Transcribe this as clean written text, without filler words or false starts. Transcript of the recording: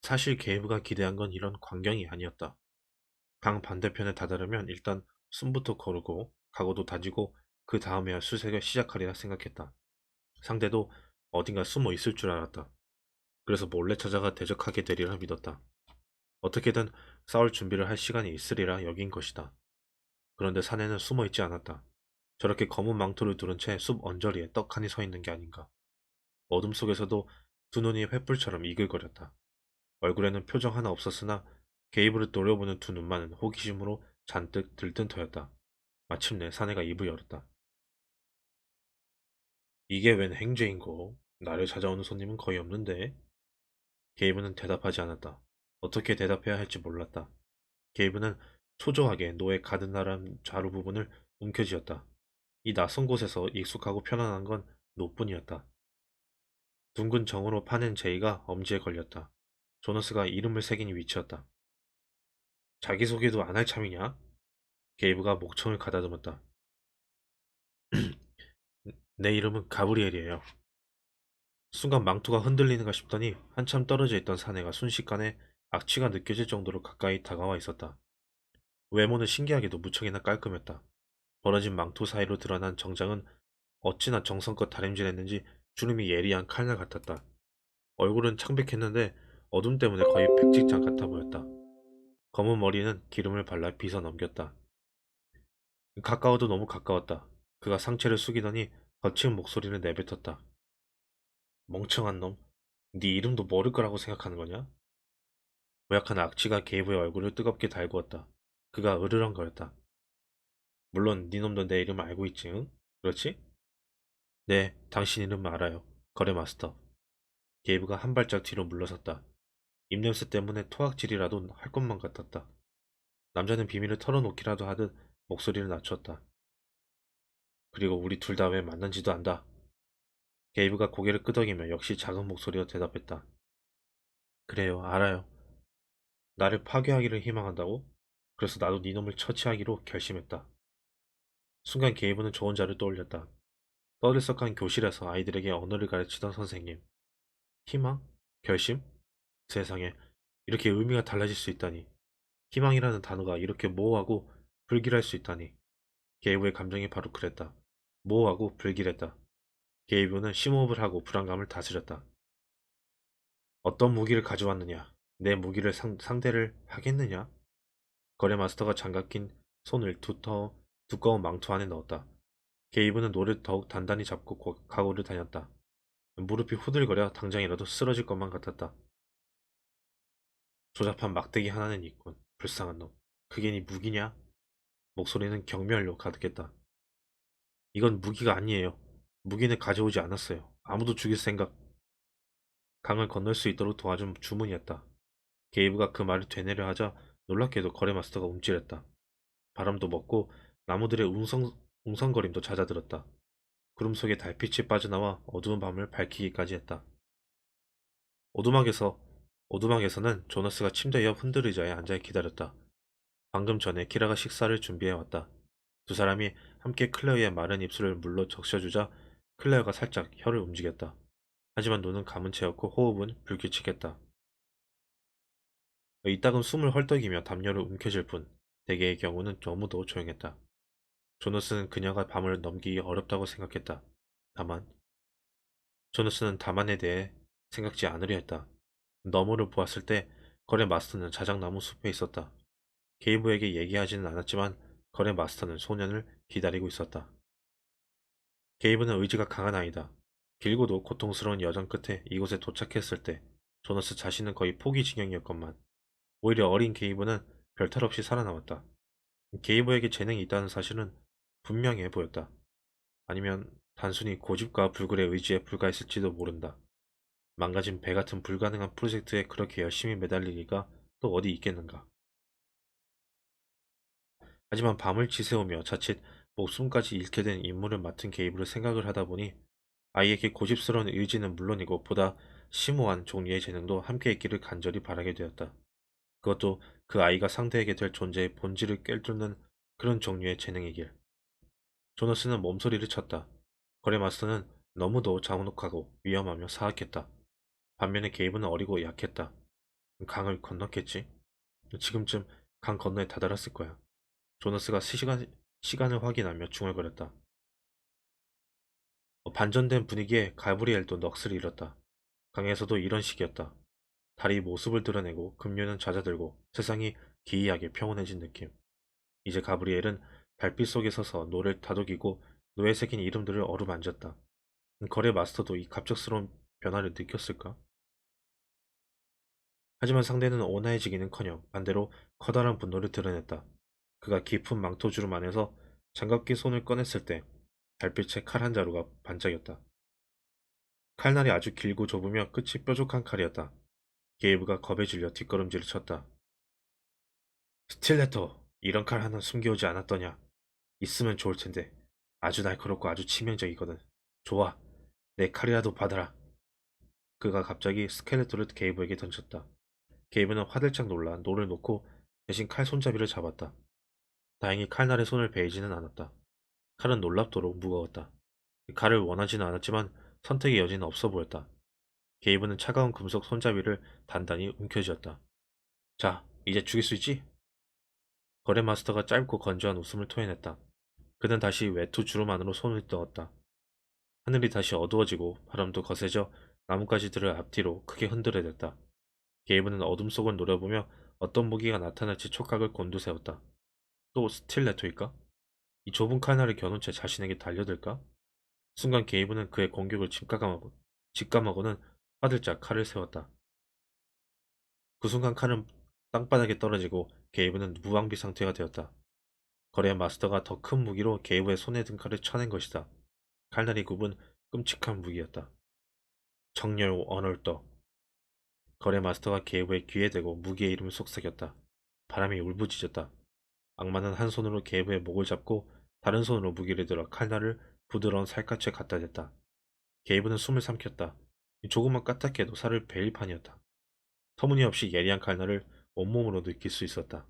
사실 게이브가 기대한 건 이런 광경이 아니었다. 강 반대편에 다다르면 일단 숨부터 거르고 각오도 다지고 그 다음에야 수색을 시작하리라 생각했다. 상대도 어딘가 숨어 있을 줄 알았다. 그래서 몰래 찾아가 대적하게 되리라 믿었다. 어떻게든 싸울 준비를 할 시간이 있으리라 여긴 것이다. 그런데 사내는 숨어 있지 않았다. 저렇게 검은 망토를 두른 채 숲 언저리에 떡하니 서 있는 게 아닌가. 어둠 속에서도 두 눈이 횃불처럼 이글거렸다. 얼굴에는 표정 하나 없었으나 게이브를 노려보는 두 눈만은 호기심으로 잔뜩 들뜬 터였다. 마침내 사내가 입을 열었다. 이게 웬 행죄인고? 나를 찾아오는 손님은 거의 없는데? 게이브는 대답하지 않았다. 어떻게 대답해야 할지 몰랐다. 게이브는 초조하게 노에 가든나란 좌루 부분을 움켜쥐었다. 이 낯선 곳에서 익숙하고 편안한 건 노뿐이었다. 둥근 정으로 파낸 제이가 엄지에 걸렸다. 조너스가 이름을 새긴 위치였다. 자기소개도 안 할 참이냐? 게이브가 목청을 가다듬었다. 내 이름은 가브리엘이에요. 순간 망토가 흔들리는가 싶더니 한참 떨어져 있던 사내가 순식간에 악취가 느껴질 정도로 가까이 다가와 있었다. 외모는 신기하게도 무척이나 깔끔했다. 벌어진 망토 사이로 드러난 정장은 어찌나 정성껏 다림질했는지 주름이 예리한 칼날 같았다. 얼굴은 창백했는데 어둠 때문에 거의 백직장 같아 보였다. 검은 머리는 기름을 발라 빗어 넘겼다. 가까워도 너무 가까웠다. 그가 상체를 숙이더니 거친 목소리를 내뱉었다. 멍청한 놈, 네 이름도 모를 거라고 생각하는 거냐? 고약한 악취가 게이브의 얼굴을 뜨겁게 달구었다. 그가 으르렁거렸다. 물론 네 놈도 내 이름 알고 있지, 응? 그렇지? 네, 당신 이름 알아요. 거래 마스터. 게이브가 한 발짝 뒤로 물러섰다. 입냄새 때문에 토악질이라도 할 것만 같았다. 남자는 비밀을 털어놓기라도 하듯 목소리를 낮췄다. 그리고 우리 둘 다 왜 만난지도 안다. 게이브가 고개를 끄덕이며 역시 작은 목소리로 대답했다. 그래요, 알아요. 나를 파괴하기를 희망한다고? 그래서 나도 네 놈을 처치하기로 결심했다. 순간 게이브는 저 혼자를 떠올렸다. 떠들썩한 교실에서 아이들에게 언어를 가르치던 선생님. 희망? 결심? 세상에, 이렇게 의미가 달라질 수 있다니. 희망이라는 단어가 이렇게 모호하고 불길할 수 있다니. 게이브의 감정이 바로 그랬다. 모호하고 불길했다. 게이브는 심호흡을 하고 불안감을 다스렸다. 어떤 무기를 가져왔느냐? 내 무기를 상대를 하겠느냐? 거래 마스터가 장갑 낀 손을 두꺼운 망토 안에 넣었다. 게이브는 노를 더욱 단단히 잡고 각오를 다녔다. 무릎이 후들거려 당장이라도 쓰러질 것만 같았다. 조잡한 막대기 하나는 있군. 불쌍한 놈. 그게 네 무기냐? 목소리는 경멸로 가득했다. 이건 무기가 아니에요. 무기는 가져오지 않았어요. 아무도 죽일 생각. 강을 건널 수 있도록 도와준 주문이었다. 게이브가 그 말을 되뇌려 하자 놀랍게도 거래 마스터가 움찔했다. 바람도 먹고 나무들의 웅성거림도 잦아들었다. 구름 속에 달빛이 빠져나와 어두운 밤을 밝히기까지 했다. 오두막에서, 오두막에서는 조너스가 침대 옆 흔들의자에 앉아 기다렸다. 방금 전에 키라가 식사를 준비해왔다. 두 사람이 함께 클레어의 마른 입술을 물로 적셔주자 클레어가 살짝 혀를 움직였다. 하지만 눈은 감은 채였고 호흡은 불규칙했다. 이따금 숨을 헐떡이며 담요를 움켜쥘 뿐 대개의 경우는 너무도 조용했다. 조너스는 그녀가 밤을 넘기기 어렵다고 생각했다. 다만 조너스는 다만에 대해 생각지 않으려 했다. 너머를 보았을 때 거래 마스터는 자작나무 숲에 있었다. 게이브에게 얘기하지는 않았지만 거래 마스터는 소년을 기다리고 있었다. 게이브는 의지가 강한 아이다. 길고도 고통스러운 여정 끝에 이곳에 도착했을 때 조너스 자신은 거의 포기지경이었건만 오히려 어린 게이브는 별탈 없이 살아남았다. 게이브에게 재능이 있다는 사실은 분명해 보였다. 아니면 단순히 고집과 불굴의 의지에 불과했을지도 모른다. 망가진 배 같은 불가능한 프로젝트에 그렇게 열심히 매달릴 리가 또 어디 있겠는가. 하지만 밤을 지새우며 자칫 목숨까지 잃게 된 임무를 맡은 게이브를 생각을 하다 보니 아이에게 고집스러운 의지는 물론이고 보다 심오한 종류의 재능도 함께 있기를 간절히 바라게 되었다. 그것도 그 아이가 상대에게 될 존재의 본질을 꿰뚫는 그런 종류의 재능이길. 조너스는 몸소리를 쳤다. 거래 마스터는 너무도 잔혹하고 위험하며 사악했다. 반면에 게이브는 어리고 약했다. 강을 건넜겠지. 지금쯤 강 건너에 다다랐을 거야. 조너스가 시간을 확인하며 중얼거렸다. 반전된 분위기에 가브리엘도 넋을 잃었다. 강에서도 이런 식이었다. 달이 모습을 드러내고 급류는 잦아들고 세상이 기이하게 평온해진 느낌. 이제 가브리엘은 달빛 속에 서서 노를 다독이고 노에 새긴 이름들을 어루만졌다. 거래 마스터도 이 갑작스러운 변화를 느꼈을까? 하지만 상대는 온화해지기는커녕 반대로 커다란 분노를 드러냈다. 그가 깊은 망토주름 안에서 장갑기 손을 꺼냈을 때 달빛에 칼 한 자루가 반짝였다. 칼날이 아주 길고 좁으며 끝이 뾰족한 칼이었다. 게이브가 겁에 질려 뒷걸음질을 쳤다. 스틸레토, 이런 칼 하나 숨겨오지 않았더냐? 있으면 좋을 텐데. 아주 날카롭고 아주 치명적이거든. 좋아, 내 칼이라도 받아라. 그가 갑자기 스켈레토를 게이브에게 던졌다. 게이브는 화들짝 놀라 노를 놓고 대신 칼 손잡이를 잡았다. 다행히 칼날에 손을 베이지는 않았다. 칼은 놀랍도록 무거웠다. 칼을 원하지는 않았지만 선택의 여지는 없어 보였다. 게이브는 차가운 금속 손잡이를 단단히 움켜쥐었다. 자, 이제 죽일 수 있지? 거래 마스터가 짧고 건조한 웃음을 토해냈다. 그는 다시 외투 주름 안으로 손을 넣었다. 하늘이 다시 어두워지고 바람도 거세져 나뭇가지들을 앞뒤로 크게 흔들어댔다. 게이브는 어둠 속을 노려보며 어떤 무기가 나타날지 촉각을 곤두세웠다. 또 스틸레토일까? 이 좁은 칼날을 겨눈 채 자신에게 달려들까? 순간 게이브는 그의 공격을 직감하고는 화들짝 칼을 세웠다. 그 순간 칼은 땅바닥에 떨어지고 게이브는 무방비 상태가 되었다. 거래 마스터가 더 큰 무기로 게이브의 손에 든 칼을 쳐낸 것이다. 칼날이 굽은 끔찍한 무기였다. 정렬 언얼더. 거래 마스터가 게이브의 귀에 대고 무기의 이름을 속삭였다. 바람이 울부짖었다. 악마는 한 손으로 게이브의 목을 잡고 다른 손으로 무기를 들어 칼날을 부드러운 살갗에 갖다 댔다. 게이브는 숨을 삼켰다. 조금만 까딱해도 살을 베일 판이었다. 터무니없이 예리한 칼날을 온몸으로 느낄 수 있었다.